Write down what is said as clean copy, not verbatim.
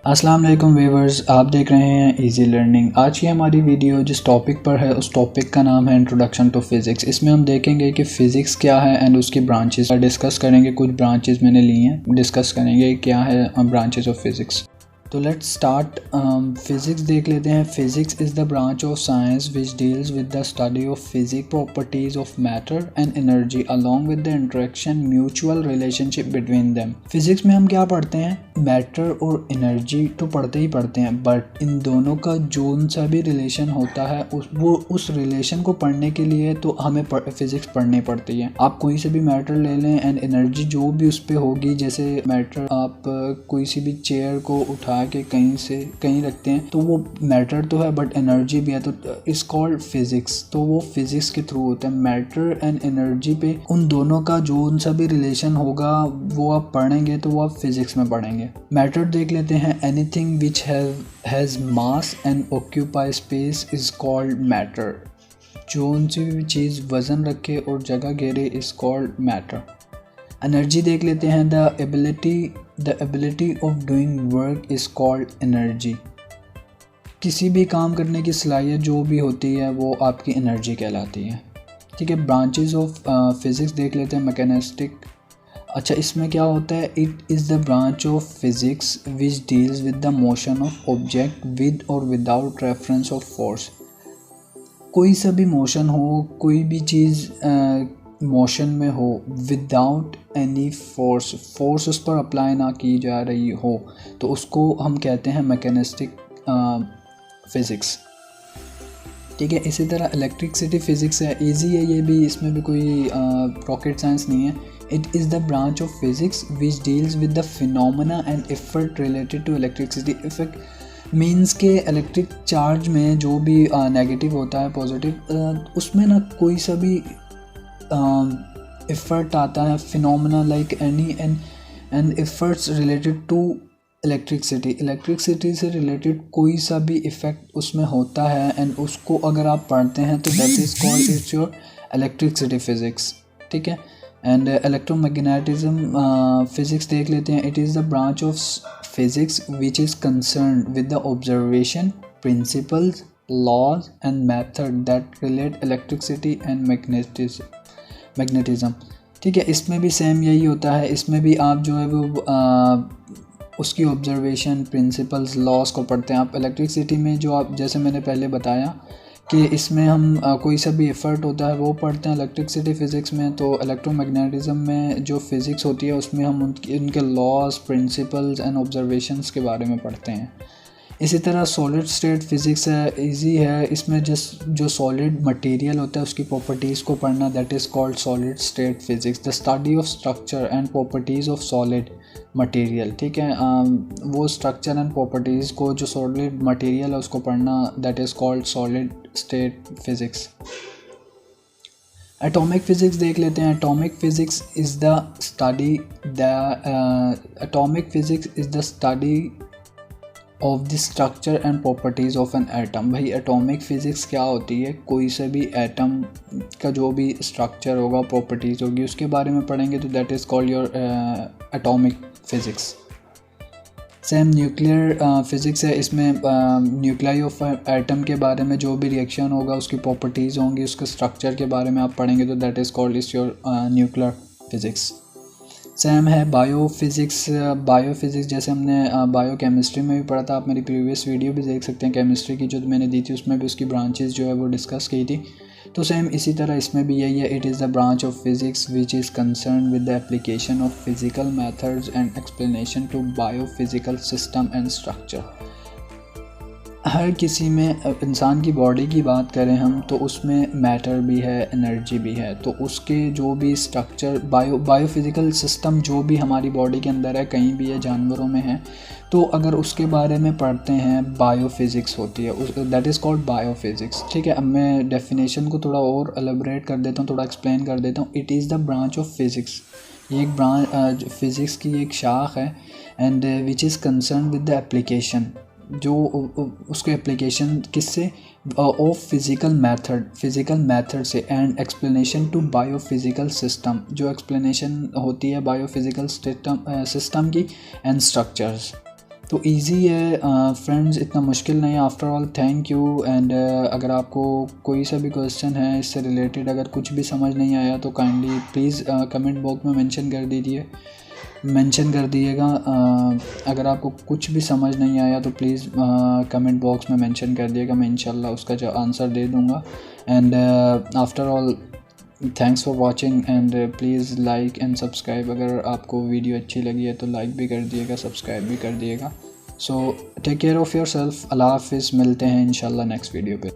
अस्सलाम वालेकुम व्यूअर्स, आप देख रहे हैं इजी लर्निंग। आज की हमारी वीडियो जिस टॉपिक पर है उस टॉपिक का नाम है इंट्रोडक्शन टू फिज़िक्स। इसमें हम देखेंगे कि फ़िज़िक्स क्या है एंड उसकी ब्रांचेस डिस्कस करेंगे। कुछ ब्रांचेस मैंने ली हैं, डिस्कस करेंगे क्या है ब्रांचेस ऑफ फिज़िक्स। तो लेट्स स्टार्ट। फिज़िक्स देख लेते हैं। Physics is the branch of science which deals with the study of physic properties of matter and energy along with the interaction mutual relationship between them. Physics में हम क्या पढ़ते हैं? Matter और energy तो पढ़ते ही पढ़ते हैं, बट इन दोनों का जो सा भी रिलेशन होता है उस रिलेशन को पढ़ने के लिए तो हमें फिज़िक्स पढ़नी पड़ती है। आप कोई से भी मैटर ले लें एंड एनर्जी जो भी उस पर होगी, जैसे मैटर आप कोई सी भी चेयर को उठा के कहीं से कहीं रखते हैं तो वो मैटर तो है बट एनर्जी भी है, तो इट्स कॉल्ड फिजिक्स। तो वो फिजिक्स के थ्रू होता है। मैटर एंड एनर्जी पे उन दोनों का जो उनसा भी रिलेशन होगा वो आप पढ़ेंगे तो वो आप फिजिक्स में पढ़ेंगे। मैटर देख लेते हैं। Anything which has mass and occupy space is called matter. जो उनसी भी चीज़ वजन रखे और जगह घेरे इज कॉल्ड मैटर। एनर्जी देख लेते हैं। The ability of doing work is called energy. किसी भी काम करने की सलाहियत जो भी होती है वो आपकी एनर्जी कहलाती है। ठीक है। ब्रांचेस ऑफ फिज़िक्स देख लेते हैं। मैकेनिस्टिक। अच्छा, इसमें क्या होता है? It is the branch of physics which deals with the motion of object with और विदाउट रेफरेंस ऑफ फोर्स। कोई सा भी मोशन हो, कोई भी चीज़ मोशन में हो विदाउट एनी फोर्स उस पर अप्लाई ना की जा रही हो, तो उसको हम कहते हैं मैकेनिस्टिक फ़िज़िक्स। ठीक है। इसी तरह इलेक्ट्रिसिटी फ़िज़िक्स है। इजी है ये भी, इसमें भी कोई रॉकेट साइंस नहीं है। It is the branch of physics which deals with the phenomena and effect related to electricity. Effect means के इलेक्ट्रिक चार्ज में जो भी नेगेटिव होता है पॉजिटिव, उसमें ना कोई सा भी इफ़र्ट आता है। Phenomena like any and efforts related to electricity से रिलेटेड कोई सा भी इफ़ेक्ट उसमें होता है एंड उसको अगर आप पढ़ते हैं तो that is called it's your electricity physics. ठीक है। एंड इलेक्ट्रोमैग्नेटिज्म फ़िज़िक्स देख लेते हैं। It is the branch of physics which is concerned with the observation principles laws and method that relate electricity and magnetism. ठीक है। इसमें भी same यही होता है। इसमें भी आप जो है वो उसकी ऑब्जर्वेशन प्रिंसिपल्स लॉस को पढ़ते हैं। आप इलेक्ट्रिसिटी में जो आप जैसे मैंने पहले बताया कि इसमें हम कोई सा भी एफर्ट होता है वो पढ़ते हैं इलेक्ट्रिसिटी फ़िज़िक्स में। तो इलेक्ट्रोमैग्नेटिज्म में जो फ़िज़िक्स होती है उसमें हम उनके लॉस प्रिंसिपल्स एंड ऑब्जर्वेशंस के बारे में पढ़ते हैं। इसी तरह सॉलिड स्टेट फ़िज़िक्स है। इजी है। इसमें जो सॉलिड मटेरियल होता है उसकी प्रॉपर्टीज़ को पढ़ना, that is called solid state physics. The study of structure and properties of solid material. ठीक है। वो स्ट्रक्चर एंड प्रॉपर्टीज़ को जो सॉलिड मटेरियल है उसको पढ़ना, that is called solid state physics. Atomic physics देख लेते हैं। Atomic physics is the study of the structure and properties of an atom. भाई एटॉमिक फ़िज़िक्स क्या होती है? कोई से भी एटम का जो भी स्ट्रक्चर होगा, प्रॉपर्टीज़ होगी, उसके बारे में पढ़ेंगे तो that is called your atomic physics. Same nuclear physics है। इसमें न्यूक्लियाई ऑफ एटम के बारे में जो भी रिएक्शन होगा उसकी प्रॉपर्टीज़ होंगी, उसके स्ट्रक्चर के बारे में आप पढ़ेंगे तो that is called is your nuclear physics. Same है बायोफिज़िक्स। बायोफिज़िक्स जैसे हमने बायोकेमिस्ट्री में भी पढ़ा था। आप मेरी प्रीवियस वीडियो भी देख सकते हैं केमिस्ट्री की जो मैंने दी थी, उसमें भी उसकी ब्रांचेस जो है वो डिस्कस की थी। तो सेम इसी तरह इसमें भी यही है। It is the branch of physics which is concern with the application of physical methods and explanation to biophysical system and structure. हर किसी में इंसान की बॉडी की बात करें हम तो उसमें मैटर भी है, एनर्जी भी है। तो उसके जो भी स्ट्रक्चर बायोफिज़िकल सिस्टम जो भी हमारी बॉडी के अंदर है, कहीं भी है, जानवरों में है, तो अगर उसके बारे में पढ़ते हैं बायोफिज़िक्स होती है, दैट इज़ कॉल्ड बायोफिज़िक्स। ठीक है। अब मैं डेफिनेशन को थोड़ा और एलेबरेट कर देता हूँ, थोड़ा एक्सप्लेन कर देता हूँ। It is the branch of physics. ये एक ब्रांच फिज़िक्स की एक शाख है and which is concern with the application, जो उसके एप्लीकेशन किससे, ऑफ फिज़िकल मेथड से and explanation to biophysical system, जो एक्सप्लेनेशन होती है बायोफिज़िकल सिस्टम की एंड स्ट्रक्चर्स। तो इजी है फ्रेंड्स, इतना मुश्किल नहीं है। After all thank you. And अगर आपको कोई सा भी क्वेश्चन है इससे रिलेटेड, अगर कुछ भी समझ नहीं आया तो काइंडली प्लीज़ कमेंट बॉक्स में मेंशन कर दिएगा। अगर आपको कुछ भी समझ नहीं आया तो प्लीज़ कमेंट बॉक्स में मेंशन कर दिएगा, मैं इंशाल्लाह उसका जो आंसर दे दूँगा। And after all thanks for watching and please like and subscribe. अगर आपको वीडियो अच्छी लगी है तो लाइक भी कर दिएगा, सब्सक्राइब भी कर दिएगा। So take care of yourself. अल्लाह हाफ़िज़, मिलते हैं इंशाल्लाह नेक्स्ट वीडियो पे।